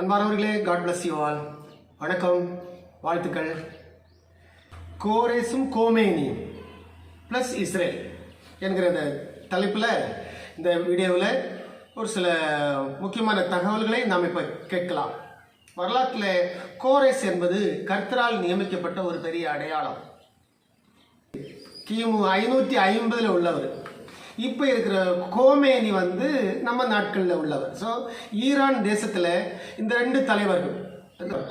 அன்பானவர்களே, God bless you all. வணக்கம், வாழ்த்துக்கள். கோரேசும் கோமேனி ப்ளஸ் இஸ்ரேல் என்கிற இந்த தலைப்பில் இந்த வீடியோவில் ஒரு சில முக்கியமான தகவல்களை நாம் இப்போ கேட்கலாம். வரலாற்றில் கோரேஸ் என்பது கர்த்தரால் நியமிக்கப்பட்ட ஒரு பெரிய அடையாளம். கிமு 550 உள்ளவர். இப்போ இருக்கிற கோமேனி நம்ம நாட்களில் உள்ளவர். ஸோ ஈரான் தேசத்தில் இந்த ரெண்டு தலைவர்கள்,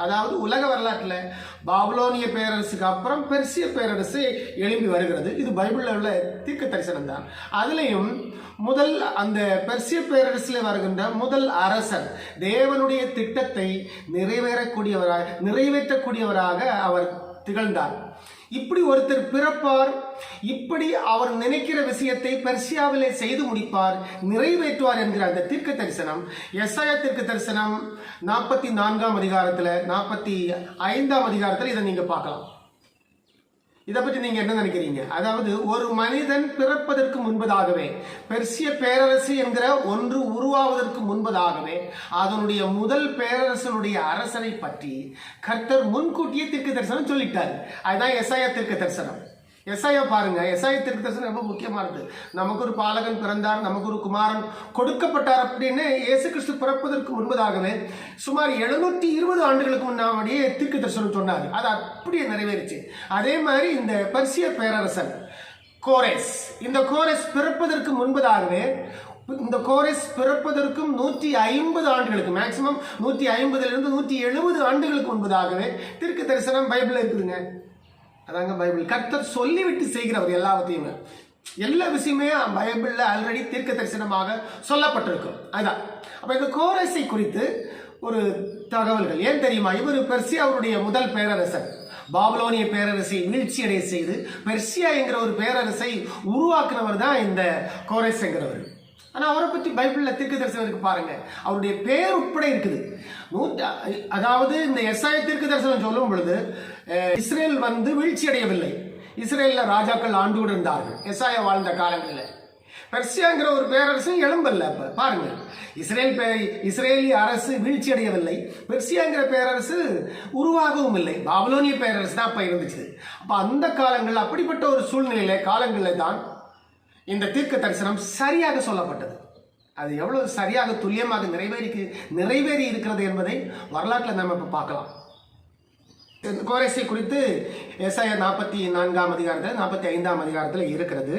அதாவது உலக வரலாற்றில் பாபிலோனிய பேரரசுக்கு அப்புறம் பெர்சிய பேரரசு எழும்பி வருகிறது. இது பைபிளில் உள்ள தீர்க்க தரிசனம் தான். அதுலேயும் முதல் அந்த பெர்சிய பேரரசில் வருகின்ற முதல் அரசர் தேவனுடைய திட்டத்தை நிறைவேற்றக்கூடியவராக அவர் திகழ்ந்தார். இப்படி ஒருத்தர் பிறப்பார், இப்படி அவர் நினைக்கிற விஷயத்தை பெர்சியாவிலே செய்து முடிப்பார், நிறைவேற்றுவார் என்கிற அந்த தீர்க்க தரிசனம் எசாயா தீர்க்க தரிசனம் 44ஆம் அதிகாரத்தில் 45ஆம் அதிகாரத்தில் இதை நீங்க பார்க்கலாம். இதை பற்றி நீங்க என்ன நினைக்கிறீங்க? அதாவது ஒரு மனிதன் பிறப்பதற்கு முன்பதாகவே, பெர்சிய பேரரசு என்கிற ஒன்று உருவாவதற்கு முன்பதாகவே அதனுடைய முதல் பேரரசனுடைய அரசனை பற்றி கர்த்தர் முன்கூட்டியே தீர்க்க தரிசனம் சொல்லிட்டார். அதுதான் எசாயா தீர்க்க தரிசனம். எசாயா பாருங்க, எசாயா தீர்க்க தரிசனம் ரொம்ப முக்கியமானது. நமக்கு ஒரு பாலகன் பிறந்தார், நமக்கு ஒரு குமாரன் கொடுக்கப்பட்டார் அப்படின்னு இயேசு கிறிஸ்து பிறப்பதற்கு முன்பதாகவே சுமார் 720 ஆண்டுகளுக்கு முன்னாடியே தீர்க்க தரிசனம் சொன்னார். அது அப்படியே நிறைவேறிச்சு. அதே மாதிரி இந்த பெர்சிய பேரரசன் கோரேஸ், இந்த கோரேஸ் பிறப்பதற்கு முன்பதாகவே, இந்த கோரேஸ் பிறப்பதற்கும் 150 ஆண்டுகளுக்கு, மேக்சிமம் 150 170 ஆண்டுகளுக்கு முன்பதாகவே தீர்க்க தரிசனம் பைபிள்ல இருக்குதுங்க. அதாங்க பைபிள். கர்த்தர் சொல்லிவிட்டு செய்கிறவர் எல்லாத்தையுமே. எல்லா விஷயமே பைபிள்ல ஆல்ரெடி தீர்க்க தரிசனமாக சொல்லப்பட்டிருக்கும். அதுதான். அப்ப இந்த கோரேசை குறித்து ஒரு தகவல்கள் ஏன் தெரியுமா? இவர் பெர்சியாவுடைய முதல் பேரரசர். பாபிலோனிய பேரரசை வீழ்ச்சியடைய செய்து பெர்சியா என்கிற ஒரு பேரரசை உருவாக்குனவர் தான் இந்த கோரேஸ் என்கிறவர். ஆனால் அவரை பற்றி பைபிளில் தீர்க்க தரிசனம் இருக்கு பாருங்க. அவருடைய பேர் உட்பட இருக்குது. அதாவது இந்த எசாயா தீர்க்க தரிசனம் சொல்லும் பொழுது இஸ்ரேல் வீழ்ச்சி அடையவில்லை. இஸ்ரேலில் ராஜாக்கள் ஆண்டு இருந்தார்கள் எசாயா வாழ்ந்த காலங்களில். பெர்சியாங்கிற ஒரு பேரரசு எழும்பல்ல. அப்ப பாருங்க, இஸ்ரேலிய அரசு வீழ்ச்சி அடையவில்லை, பெர்சியாங்கிற பேரரசு உருவாகவும் இல்லை. பாபிலோனிய பேரரசு தான் அப்ப இருந்துச்சு. அப்ப அந்த காலங்கள், அப்படிப்பட்ட ஒரு சூழ்நிலையில காலங்களில் தான் இந்த தீர்க்க தரிசனம் சரியாக சொல்லப்பட்டது. அது எவ்வளவு சரியாக துல்லியமாக நிறைவேறி இருக்கிறது என்பதை வரலாற்றில் நம்ம இப்ப பார்க்கலாம். கோரேசை குறித்து எசாயா 44ஆம் அதிகாரத்தில் 45ஆம் அதிகாரத்தில் இருக்கிறது.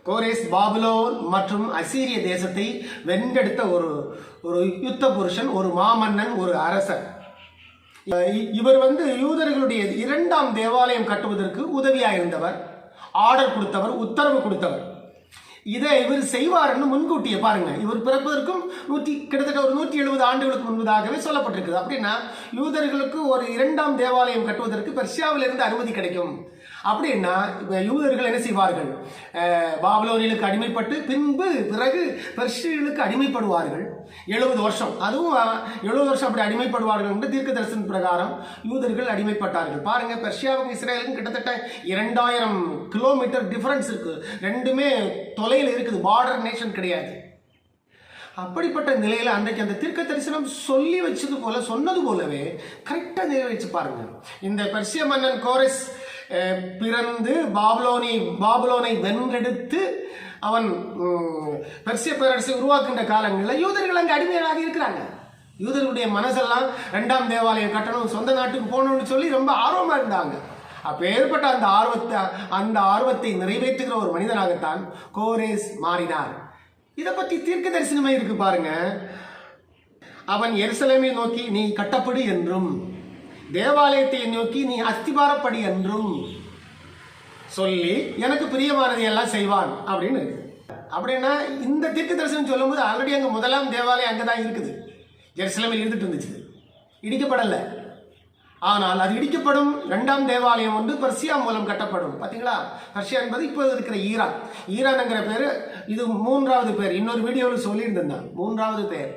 கோரேஸ் பாபிலோன் மற்றும் அசீரிய தேசத்தை வென்றெடுத்த ஒரு யுத்த புருஷன், ஒரு மாமன்னன், ஒரு அரசர். இவர் யூதர்களுடைய 2ஆம் தேவாலயம் கட்டுவதற்கு உதவியாயிருந்தவர், ஆர்டர் கொடுத்தவர், உத்தரவு கொடுத்தவர். இதை இவர் செய்வார்னு முன்கூட்டியே பாருங்க. இவர் பிறப்பதற்கும் கிட்டத்தட்ட ஒரு 170 ஆண்டுகளுக்கு முன்பதாகவே சொல்லப்பட்டிருக்குது. அப்படின்னா யூதர்களுக்கு ஒரு 2ஆம் தேவாலயம் கட்டுவதற்கு பெர்சியாவிலிருந்து அனுமதி கிடைக்கும். அப்படின்னா யூதர்கள் என்ன செய்வார்கள்? பாபிலோனியலுக்கு அடிமைப்பட்டு பிறகு பெர்சியர்களுக்கு அடிமைப்படுவார்கள் 70 வருஷம். அதுவும் 70 வருஷம் அப்படி அடிமைப்படுவார்கள் என்று தீர்க்க தரிசன பிரகாரம் யூதர்கள் அடிமைப்பட்டார்கள். பாருங்க, பெர்சியாவுக்கும் இஸ்ரேலுக்கும் கிட்டத்தட்ட 2000 கிலோமீட்டர் டிஃபரன்ஸ் இருக்கு. ரெண்டுமே தொலைவில் இருக்குது, பார்டர் நேஷன் கிடையாது. அப்படிப்பட்ட நிலையில அன்றைக்கு அந்த தீர்க்க தரிசனம் சொன்னது போலவே கரெக்டா நிறைவேற்றி பாருங்க. இந்த பெர்சிய மன்னன் கோரேஸ் பிறந்து பாபிலோனை வென்றெடுத்து அவன் பெர்சிய பேரரசை உருவாக்குகின்ற காலங்களில் யூதர்கள் அங்கே அடிமையாக இருக்கிறாங்க. யூதர்களுடைய மனசெல்லாம் 2ஆம் தேவாலயம் கட்டணும், சொந்த நாட்டுக்கு போகணும்னு சொல்லி ரொம்ப ஆர்வமா இருந்தாங்க. அப்ப ஏற்பட்ட அந்த ஆர்வத்தை நிறைவேற்றுகிற ஒரு மனிதனாகத்தான் கோரேஸ் மாறினார். இதை பற்றி தீர்க்க தரிசனமே இருக்கு பாருங்க. அவன் எருசலேமை நோக்கி நீ கட்டப்படு என்றும், தேவாலயத்தை நோக்கி நீ அஸ்திபாரப்படி என்றும் சொல்லி எனக்கு பிரியமானதை எல்லாம் செய்வான் அப்படின்னு இருக்கு. அப்படின்னா இந்த தீர்க்க தரிசனம் சொல்லும் போது ஆல்ரெடி அங்க 1ஆம் தேவாலயம் அங்கதான் இருக்குது, எருசலேமில் இருந்துட்டு இருந்துச்சு, இடிக்கப்படலை. ஆனால் அது இடிக்கப்படும். 2ஆம் தேவாலயம் பெர்சியா மூலம் கட்டப்படும். பாத்தீங்களா? பெர்சியா என்பது இப்போது இருக்கிற ஈரான்ங்கிற பேரு. இது 3வது பேர். இன்னொரு வீடியோவில் சொல்லியிருந்தேன், 3வது பேர்.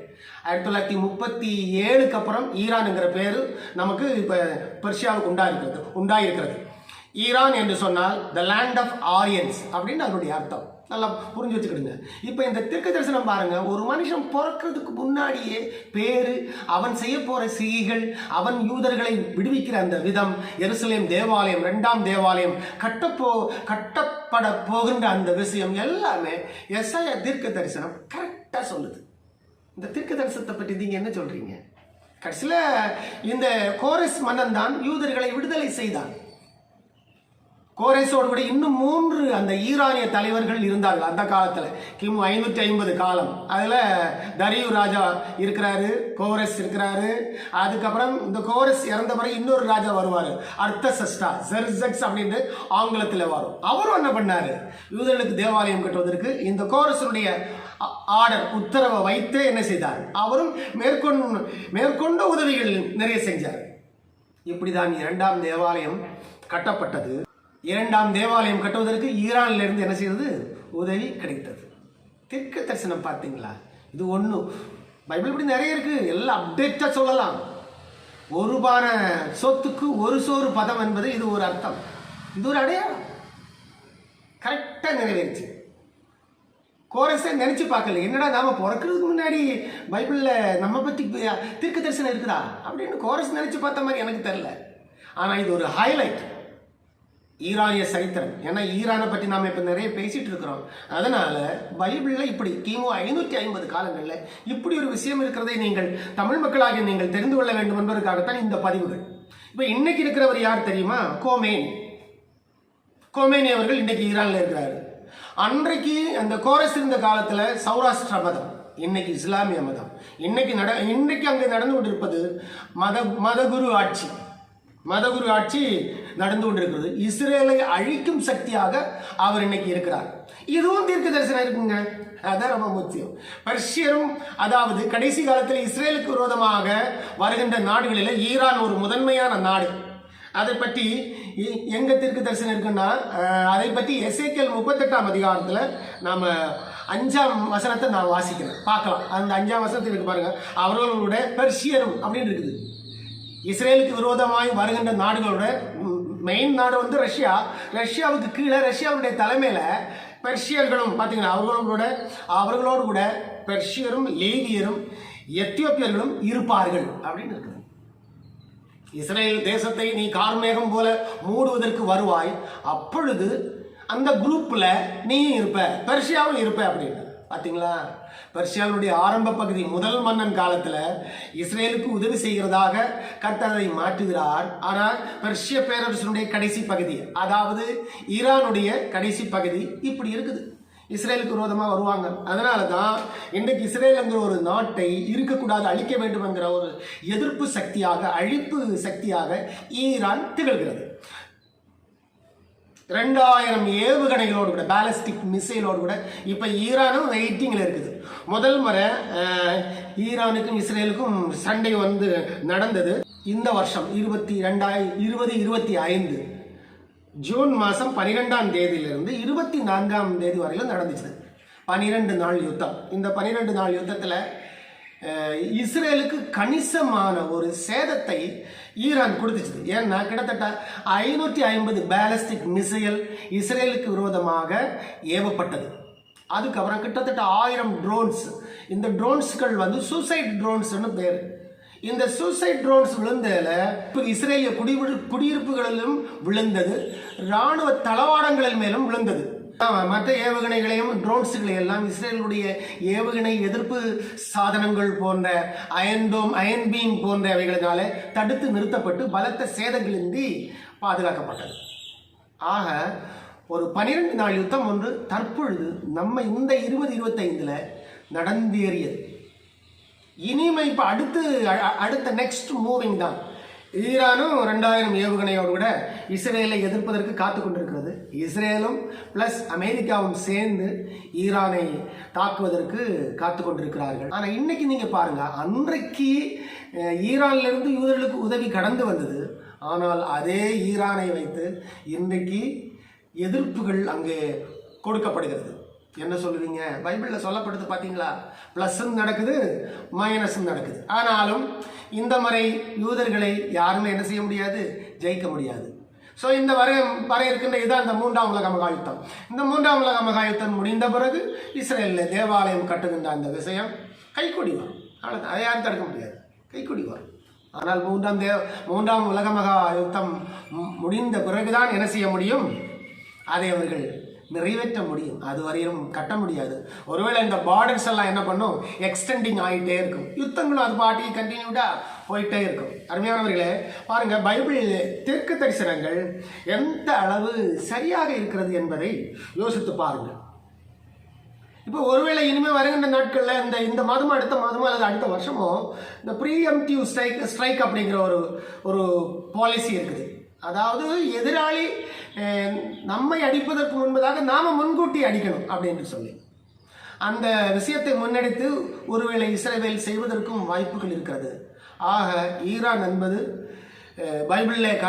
1937க்கு அப்புறம் ஈரான்ங்கிற பேரு நமக்கு இப்ப பெர்சியாவுக்கு உண்டாயிருக்கிறது. ஈரான் என்று சொன்னால் த லேண்ட் ஆஃப் ஆரியன்ஸ் அப்படின்னு அதனுடைய அர்த்தம். நல்லா புரிஞ்சு வச்சுக்கிடுங்க. இப்போ இந்த தீர்க்க தரிசனம் பாருங்க, ஒரு மனுஷன் பிறக்கிறதுக்கு முன்னாடியே பேரு, அவன் செய்ய போற செய்கைகள், அவன் யூதர்களை விடுவிக்கிற அந்த விதம், எருசலேம் தேவாலயம், 2ஆம் தேவாலயம் கட்டப்பட போகின்ற அந்த விஷயம் எல்லாமே எசாயா தீர்க்க தரிசனம் கரெக்டா சொல்லுது. இந்த தீர்க்க தரிசனத்தை பற்றி நீங்க என்ன சொல்றீங்க? கடைசியில இந்த கோரஸ் மன்னன் தான் யூதர்களை விடுதலை செய்தான். கோரேசோடு கூட இன்னும் 3 அந்த ஈரானிய தலைவர்கள் இருந்தார்கள் அந்த காலத்தில், கிமு 550 காலம். அதில் தரியு ராஜா இருக்கிறாரு, கோரஸ் இருக்கிறாரு. அதுக்கப்புறம் இந்த கோரஸ் இறந்த பிறகு இன்னொரு ராஜா வருவார், அர்த்தசஷ்டா, ஜெர்சக்ஸ் அப்படின்னு ஆங்கிலத்தில் வரும். அவரும் என்ன பண்ணாரு, யூதர்களுக்கு தேவாலயம் கட்டுவதற்கு இந்த கோரஸனுடைய ஆர்டர், உத்தரவை வைத்து என்ன செய்தார், அவரும் மேற்கொண்ட உதவிகள் நிறைய செஞ்சார். இப்படிதான் 2ஆம் தேவாலயம் கட்டப்பட்டது. 2ஆம் தேவாலயம் கட்டுவதற்கு ஈரான்ல இருந்து என்ன செய்தது, உதவி கிடைத்தது. தீர்க்க தரிசனம் பார்த்தீங்களா? இது ஒன்று, பைபிள் இப்படி நிறைய இருக்கு, எல்லாம் அப்டேட்டா சொல்லலாம். ஒரு பான சொத்துக்கு ஒரு சோறு பதம் என்பது இது ஒரு அர்த்தம், இது ஒரு அடையாளம். கரெக்டா நிறைவேறிச்சு. கோரஸை நினைச்சு பார்க்கல, என்னடா நாம பிறக்கிறதுக்கு முன்னாடி பைபிள்ல நம்ம பத்தி தீர்க்க தரிசனம் இருக்குதா அப்படின்னு கோரஸ் நினைச்சு பார்த்த மாதிரி எனக்கு தெரியல. ஆனா இது ஒரு ஹைலைட், ஈரானிய சரித்திரம். ஏன்னா ஈரானை பற்றி நாம் இப்போ நிறைய பேசிட்டு இருக்கிறோம். அதனால பைபிளில் இப்படி கிமு 550 காலங்களில் இப்படி ஒரு விஷயம் இருக்கிறதை நீங்கள் தமிழ் மக்களாக நீங்கள் தெரிந்து கொள்ள வேண்டும் என்பதற்காகத்தான் இந்த பதிவுகள். இப்போ இன்னைக்கு இருக்கிறவர் யார் தெரியுமா? கோமேனி அவர்கள் இன்னைக்கு ஈரானில் இருக்கிறாரு. அன்றைக்கு அந்த கோரஸ் இருந்த காலத்தில் சௌராஷ்டிர மதம், இன்னைக்கு இஸ்லாமிய மதம். இன்னைக்கு அங்கே நடந்து கொண்டிருப்பது மதகுரு ஆட்சி நடந்து கொண்டிருக்கிறது. இஸ்ரேலை அழிக்கும் சக்தியாக அவர் இன்னைக்கு இருக்கிறார். இதுவும் தீர்க்க தரிசனம் இருக்குங்க, அதான் ரொம்ப முக்கியம். பர்ஷியரும், அதாவது கடைசி காலத்தில் இஸ்ரேலுக்கு விரோதமாக வருகின்ற நாடுகளில் ஈரான் ஒரு முதன்மையான நாடு. அதை பற்றி எங்க தீர்க்க தரிசனம் இருக்குன்னா, அதை பற்றி எசேக்கியேல் 38ஆம் அதிகாரத்தில் நாம 5ஆம் வசனத்தை நான் வாசிக்கிறேன், பார்க்கலாம். அந்த 5ஆம் வசனத்தில் இருக்கு பாருங்க, அவர்களுடைய பெர்ஷியரும் அப்படின்னு இருக்குது. இஸ்ரேலுக்கு விரோதமாய் வருகின்ற நாடுகளோட மெயின் நாடு வந்து ரஷ்யாவுக்கு கீழே ரஷ்யாவுடைய தலைமையில பெர்ஷியர்களும் பார்த்தீங்கன்னா அவர்களோடு கூட பெர்ஷியரும், லேவியரும், எத்தியோப்பியர்களும் இருப்பார்கள் அப்படின்னு இருக்குது. இஸ்ரேல் தேசத்தை நீ கார்மேகம் போல மூடுவதற்கு வருவாய், அப்பொழுது அந்த குரூப்ல நீயும் இருப்ப, பெர்ஷியாவும் இருப்ப அப்படின்னு. பார்த்தீங்களா? பெர்ஷியாவுடைய ஆரம்ப பகுதி முதல் மன்னன் காலத்தில் இஸ்ரேலுக்கு உதவி செய்கிறதாக கர்த்தர் அதை மாற்றுகிறார். ஆனால் பெர்ஷிய பேரரசனுடைய கடைசி பகுதி, அதாவது ஈரானுடைய கடைசி பகுதி இப்படி இருக்குது. இஸ்ரேலுக்கு விரோதமாக வருவாங்க. அதனால தான் இன்றைக்கு இஸ்ரேலுங்கிற ஒரு நாட்டை இருக்கக்கூடாது, அழிக்க வேண்டும் என்கிற ஒரு எதிர்ப்பு சக்தியாக, அழிப்பு சக்தியாக ஈரான் திகழ்கிறது. 2000 ஏவுகணைகளோடு கூட, பேலஸ்டிக் மிசைலோடு கூட இப்ப ஈரானும் வெயிட்டிங்ல இருக்குது. முதல் முறை ஈரானுக்கும் இஸ்ரேலுக்கும் சண்டை வந்து நடந்தது இந்த வருஷம் 2025 ஜூன் மாதம் 12ஆம் தேதியிலிருந்து 24ஆம் தேதி வரையிலும் நடந்துச்சு. 12 நாள் யுத்தம். இந்த 12 நாள் யுத்தத்தில் இஸ்ரேலுக்கு கணிசமான ஒரு சேதத்தை ஈரான் கொடுத்துச்சு. ஏன்னா கிட்டத்தட்ட 550 பேலஸ்டிக் மிசைல் இஸ்ரேலுக்கு விரோதமாக ஏவப்பட்டது. அதுக்கப்புறம் கிட்டத்தட்ட 1000 ட்ரோன்ஸ். இந்த ட்ரோன்ஸ்கள் வந்து சூசைட் ட்ரோன்ஸ்னு பேர். இந்த சூசைட் ட்ரோன்ஸ் விழுந்ததில் இஸ்ரேலிய குடியிருப்புகளிலும் விழுந்தது, இராணுவ தளவாடங்களின் மேலும் விழுந்தது. மற்ற ஏவுகணைகளையும் ட்ரோன்ஸுகளை எல்லாம் இஸ்ரேலுடைய ஏவுகணை எதிர்ப்பு சாதனங்கள் போன்ற அயன் பீம் போன்றவைகளினால தடுத்து நிறுத்தப்பட்டு பலத்த சேதங்களின்றி பாதுகாக்கப்பட்டது. ஆக ஒரு 12 நாள் யுத்தம் ஒன்று தற்பொழுது நம்ம இந்த 2025 நடந்தேறியது. இனிமே இப்போ அடுத்த நெக்ஸ்ட் மூவிங் தான். ஈரானும் 2000 ஏவுகணையோடு கூட இஸ்ரேலை எதிர்ப்பதற்கு காத்து கொண்டிருக்கிறது. இஸ்ரேலும் பிளஸ் அமெரிக்காவும் சேர்ந்து ஈரானை தாக்குவதற்கு காத்து கொண்டிருக்கிறார்கள். ஆனால் இன்னைக்கு நீங்க பாருங்க, அன்றைக்கு ஈரான்ல இருந்து யூதர்களுக்கு உதவி கடந்து வந்தது. ஆனால் அதே ஈரானை வைத்து இன்றைக்கு எதிர்ப்புகள் அங்கே கொடுக்கப்படுகிறது. என்ன சொல்லுவீங்க? பைபிளில் சொல்லப்படுது பார்த்தீங்களா? பிளஸும் நடக்குது, மைனஸும் நடக்குது. ஆனாலும் இந்த முறை யூதர்களை யாருமே என்ன செய்ய முடியாது, ஜெயிக்க முடியாது. ஸோ இந்த வர இருக்கின்ற இதுதான் இந்த 3ஆம் உலக மகா யுத்தம். இந்த 3ஆம் உலக மகா யுத்தம் முடிந்த பிறகு இஸ்ரேலில் தேவாலயம் கட்டுகின்ற அந்த விஷயம் கைக்கூடி வரும். அவ்வளோதான், அதை யாரும் தடுக்க முடியாது, கைக்கூடி வரும். ஆனால் 3ஆம் உலக மகா யுத்தம் முடிந்த பிறகுதான் என்ன செய்ய முடியும், அதை அவர்கள் நிறைவேற்ற முடியும். அது வரையும் கட்ட முடியாது. ஒருவேளை இந்த பார்டர்ஸ் எல்லாம் என்ன பண்ணும், எக்ஸ்டெண்டிங் ஆகிட்டே இருக்கும். யுத்தங்களும் அது பாட்டி கண்டினியூடா போயிட்டே இருக்கும். அருமையானவர்களே பாருங்க, பைபிள் தீர்க்க தரிசனங்கள் எந்த அளவு சரியாக இருக்கிறது என்பதை யோசித்து பாருங்க. இப்போ ஒருவேளை இனிமேல் வருகின்ற நாட்களில் இந்த மாதமோ அடுத்த மாதமோ அல்லது அடுத்த வருஷமோ இந்த ப்ரீஎம்டிவ் ஸ்ட்ரைக் அப்படிங்கிற ஒரு பாலிசி இருக்குது. அதாவது எதிராளி நம்மை அடிப்பதற்கு முன்பதாக நாம முன்கூட்டி அடிக்கணும் அப்படின்னு சொல்லி அந்த விஷயத்தை முன்னெடுத்து ஒருவேளை இஸ்ரேல் செய்வதற்கும் வாய்ப்புகள் இருக்கிறது. ஆக ஈரான் என்பது பைபிளில்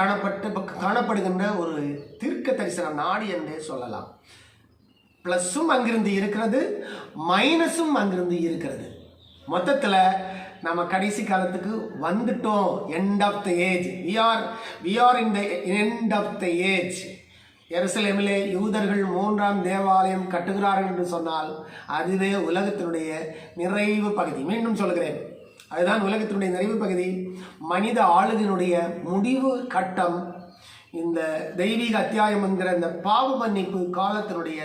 காணப்படுகின்ற ஒரு தீர்க்க தரிசன நாடு என்றே சொல்லலாம். ப்ளஸ்ஸும் அங்கிருந்து இருக்கிறது, மைனஸும் அங்கிருந்து இருக்கிறது. மொத்தத்தில் நம்ம கடைசி காலத்துக்கு வந்துட்டோம். End of the age. we are in the end of the age. எருசலேமிலே யூதர்கள் 3ஆம் தேவாலயம் கட்டுகிறார்கள் என்று சொன்னால் அதுவே உலகத்தினுடைய நிறைவு பகுதி. மீண்டும் சொல்கிறேன், அதுதான் உலகத்தினுடைய நிறைவு பகுதி. மனித ஆளுகையினுடைய முடிவு கட்டம் இந்த தெய்வீக அத்தியாயம் என்கிற இந்த பாவ மன்னிப்பு காலத்தினுடைய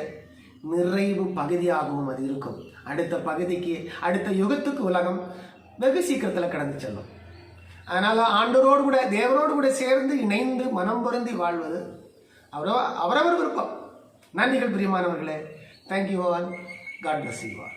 நிறைவு பகுதியாகவும் அது இருக்கும். அடுத்த யுகத்துக்கு உலகம் வெகு சீக்கிரத்தில் கடந்து செல்லும். அதனால் ஆண்டவரோடு கூட தேவனோடு கூட சேர்ந்து இணைந்து மனம் பொருந்தி வாழ்வது அவரவர் விருப்பம். நன்றிகள் பிரியமானவர்களே. Thank you all. God bless you all.